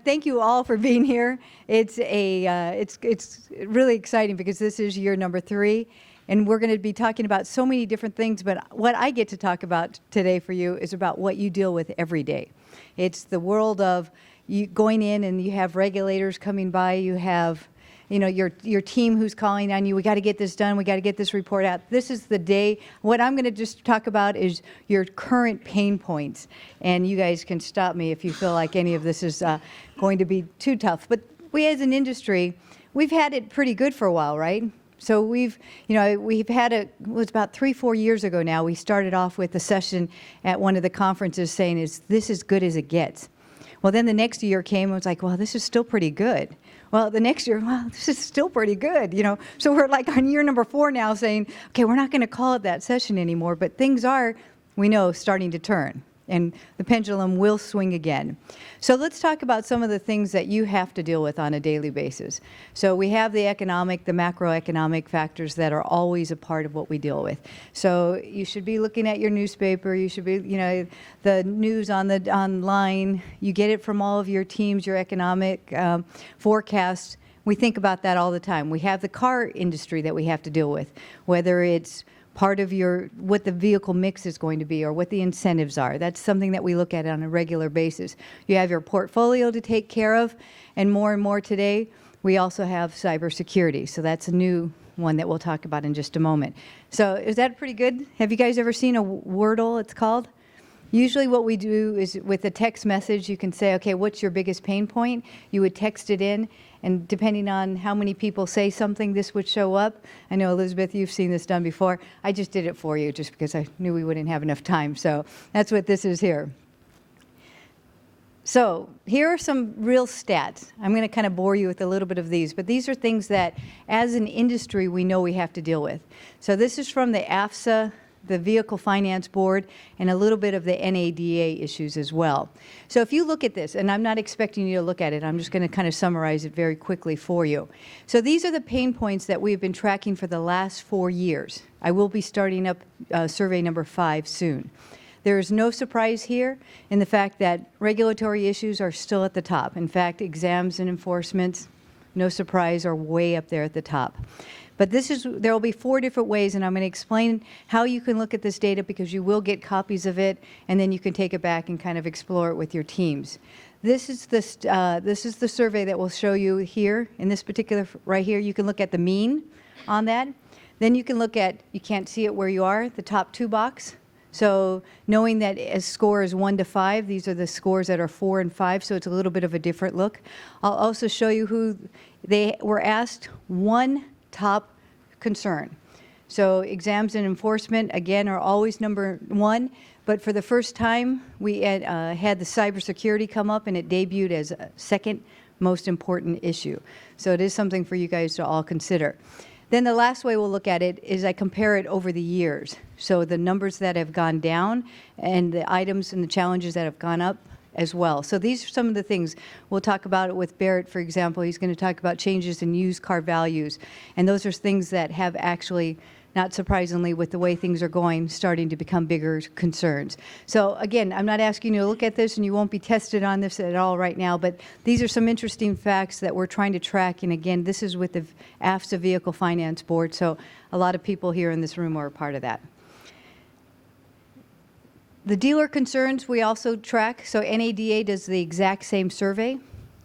thank you all for being here. It's really exciting because this is year number 3, and we're going to be talking about so many different things. But what I get to talk about today for you is about what you deal with every day. It's the world of you going in, and you have regulators coming by. You have, you know, your team who's calling on you. We got to get this done. We got to get this report out. This is the day. What I'm going to just talk about is your current pain points. And you guys can stop me if you feel like any of this is going to be too tough. But we as an industry, we've had it pretty good for a while, right? So we've had it was about 3-4 years ago now. We started off with a session at one of the conferences saying, "Is this as good as it gets?" Well, then the next year came and it was like, well, this is still pretty good. Well, the next year, well, this is still pretty good, you know. So we're like on year number 4 now saying, okay, we're not going to call it that session anymore, but things are, we know, starting to turn. And the pendulum will swing again. So let's talk about some of the things that you have to deal with on a daily basis. So we have the macroeconomic factors that are always a part of what we deal with. So you should be looking at your newspaper. You should be, you know, the news on the online. You get it from all of your teams, your economic forecasts. We think about that all the time. We have the car industry that we have to deal with, whether it's part of what the vehicle mix is going to be or what the incentives are. That's something that we look at on a regular basis. You have your portfolio to take care of, and more today, we also have cybersecurity. So that's a new one that we'll talk about in just a moment. So is that pretty good? Have you guys ever seen a Wordle, it's called? Usually what we do is with a text message, you can say, okay, what's your biggest pain point? You would text it in, and depending on how many people say something, this would show up. I know, Elizabeth, you've seen this done before. I just did it for you just because I knew we wouldn't have enough time. So that's what this is here. So here are some real stats. I'm going to kind of bore you with a little bit of these, but these are things that as an industry we know we have to deal with. So this is from the AFSA, the Vehicle Finance Board, and a little bit of the NADA issues as well. So if you look at this, and I'm not expecting you to look at it, I'm just going to kind of summarize it very quickly for you. So these are the pain points that we've been tracking for the last 4 years. I will be starting up survey number 5 soon. There is no surprise here in the fact that regulatory issues are still at the top. In fact, exams and enforcements, no surprise, are way up there at the top. But there will be 4 different ways, and I'm going to explain how you can look at this data because you will get copies of it, and then you can take it back and kind of explore it with your teams. This is the survey that will show you here, in this particular, right here. You can look at the mean on that. Then you can look at, you can't see it where you are, the top 2 box. So knowing that a score is 1 to 5, these are the scores that are 4 and 5, so it's a little bit of a different look. I'll also show you who they were asked one top concern. So exams and enforcement, again, are always number 1, but for the first time, we had the cybersecurity come up, and it debuted as a second most important issue. So it is something for you guys to all consider. Then the last way we'll look at it is I compare it over the years. So the numbers that have gone down and the items and the challenges that have gone up as well. So these are some of the things. We'll talk about it with Barrett, for example. He's going to talk about changes in used car values. And those are things that have actually, not surprisingly, with the way things are going, starting to become bigger concerns. So again, I'm not asking you to look at this, and you won't be tested on this at all right now, but these are some interesting facts that we're trying to track. And again, this is with the AFSA Vehicle Finance Board, so a lot of people here in this room are a part of that. The dealer concerns we also track. So NADA does the exact same survey,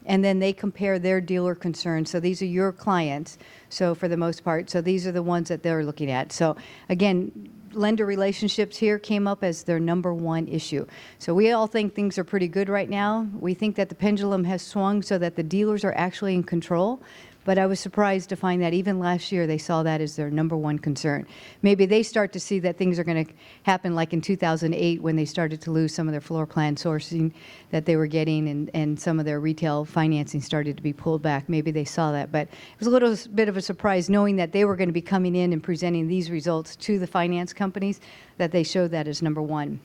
and then they compare their dealer concerns. So these are your clients, so for the most part. So these are the ones that they're looking at. So again, lender relationships here came up as their number 1 issue. So we all think things are pretty good right now. We think that the pendulum has swung so that the dealers are actually in control. But I was surprised to find that even last year they saw that as their number 1 concern. Maybe they start to see that things are going to happen like in 2008 when they started to lose some of their floor plan sourcing that they were getting, and some of their retail financing started to be pulled back. Maybe they saw that. But it was a little bit of a surprise knowing that they were going to be coming in and presenting these results to the finance companies, that they showed that as number 1.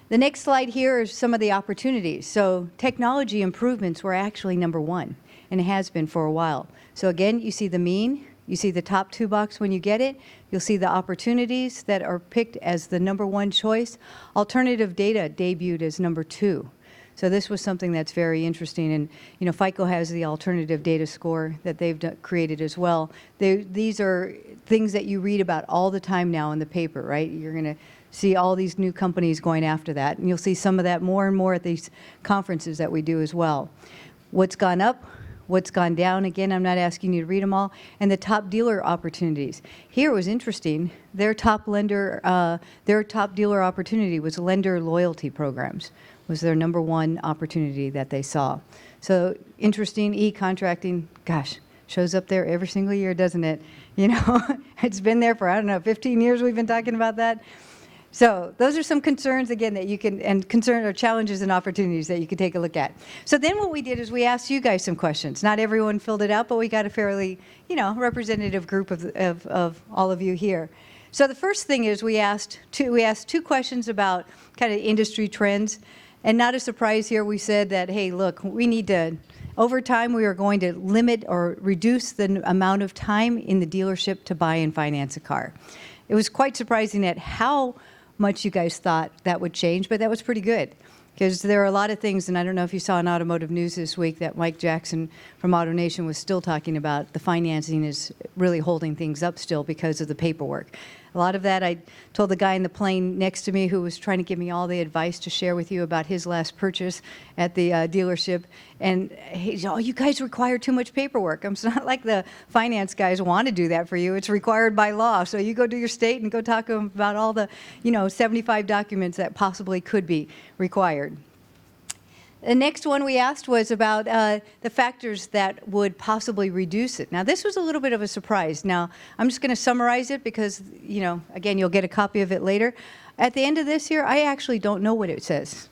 The next slide here is some of the opportunities. So technology improvements were actually number 1. And it has been for a while. So again, you see the mean, you see the top 2 box when you get it, you'll see the opportunities that are picked as the number 1 choice. Alternative data debuted as number 2. So this was something that's very interesting. And, you know, FICO has the alternative data score that they've created as well. These are things that you read about all the time now in the paper, right? You're going to see all these new companies going after that. And you'll see some of that more and more at these conferences that we do as well. What's gone up? What's gone down? Again, I'm not asking you to read them all. And the top dealer opportunities. Here it was interesting. Their top dealer opportunity was lender loyalty programs. Was their #1 opportunity that they saw. So interesting. E-contracting, gosh, shows up there every single year, doesn't it? You know, it's been there for, I don't know, 15 years we've been talking about that. So those are some concerns, again, that you can, and concern or challenges and opportunities that you can take a look at. So then what we did is we asked you guys some questions. Not everyone filled it out, but we got a fairly, you know, representative group of all of you here. So the first thing is we asked two questions about kind of industry trends. And not a surprise here, we said that, hey, look, we need to, over time, we are going to limit or reduce the amount of time in the dealership to buy and finance a car. It was quite surprising at how much you guys thought that would change, but that was pretty good. Because there are a lot of things, and I don't know if you saw in Automotive News this week that Mike Jackson from AutoNation was still talking about the financing is really holding things up still because of the paperwork. A lot of that, I told the guy in the plane next to me who was trying to give me all the advice to share with you about his last purchase at the dealership. And he said, oh, you guys require too much paperwork. It's not like the finance guys want to do that for you. It's required by law. So you go to your state and go talk to them about all the, you know, 75 documents that possibly could be required. The next one we asked was about the factors that would possibly reduce it. Now, this was a little bit of a surprise. Now, I'm just going to summarize it because, you know, again, you'll get a copy of it later. At the end of this year, I actually don't know what it says.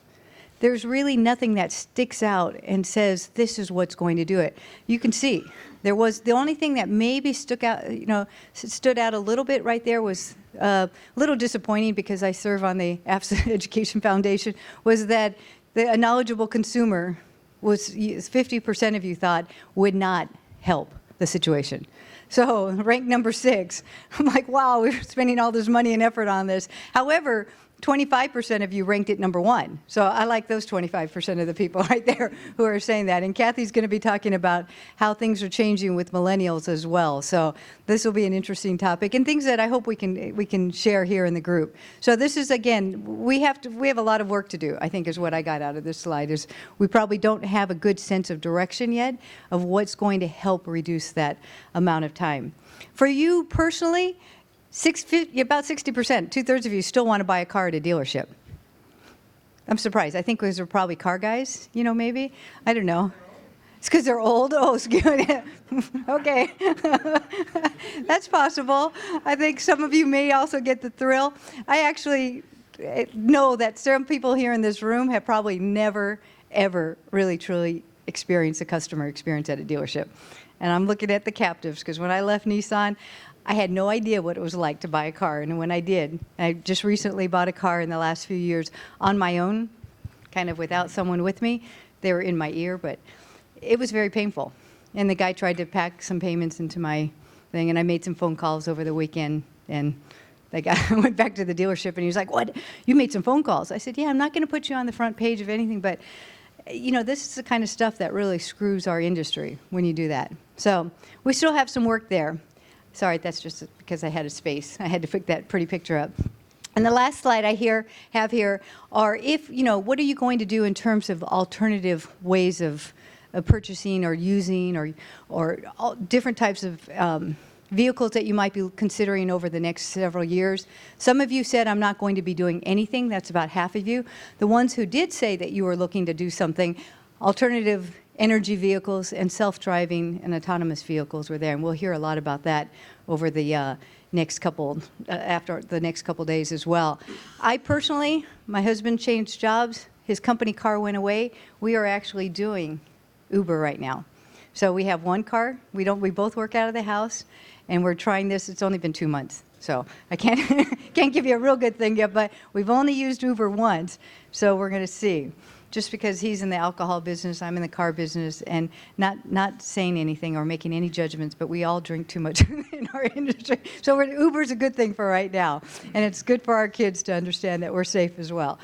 There's really nothing that sticks out and says this is what's going to do it. You can see there was the only thing that maybe stood out a little bit right there was a little disappointing because I serve on the AFSA Education Foundation, was that a knowledgeable consumer was 50% of you thought would not help the situation. So rank number 6, I'm like, wow, we're spending all this money and effort on this. However, 25% of you ranked it #1. So I like those 25% of the people right there who are saying that. And Kathy's going to be talking about how things are changing with millennials as well. So this will be an interesting topic and things that I hope we can share here in the group. So this is, again, we have a lot of work to do, I think is what I got out of this slide, is we probably don't have a good sense of direction yet of what's going to help reduce that amount of time. For you personally, about 60%, 2/3 of you still want to buy a car at a dealership. I'm surprised. I think those are probably car guys, you know, maybe. I don't know. It's because they're old? Oh, okay. That's possible. I think some of you may also get the thrill. I actually know that some people here in this room have probably never, ever really, truly experienced a customer experience at a dealership. And I'm looking at the captives because when I left Nissan, I had no idea what it was like to buy a car, and when I did, I just recently bought a car in the last few years on my own, kind of without someone with me. They were in my ear, but it was very painful. And the guy tried to pack some payments into my thing, and I made some phone calls over the weekend, and the guy went back to the dealership, and he was like, what, you made some phone calls? I said, yeah, I'm not going to put you on the front page of anything, but you know, this is the kind of stuff that really screws our industry when you do that. So we still have some work there. Sorry, that's just because I had a space. I had to pick that pretty picture up. And the last slide I have here are what are you going to do in terms of alternative ways of purchasing or using or all different types of vehicles that you might be considering over the next several years. Some of you said, I'm not going to be doing anything. That's about half of you. The ones who did say that you were looking to do something, alternative energy vehicles and self-driving and autonomous vehicles were there, and we'll hear a lot about that over the after the next couple days as well. I personally, my husband changed jobs. His company car went away. We are actually doing Uber right now. So we have one car. We both work out of the house, and we're trying this. It's only been 2 months, so I can't give you a real good thing yet. But we've only used Uber once, so we're going to see. Just because he's in the alcohol business, I'm in the car business, and not saying anything or making any judgments, but we all drink too much in our industry. So Uber's a good thing for right now, and it's good for our kids to understand that we're safe as well.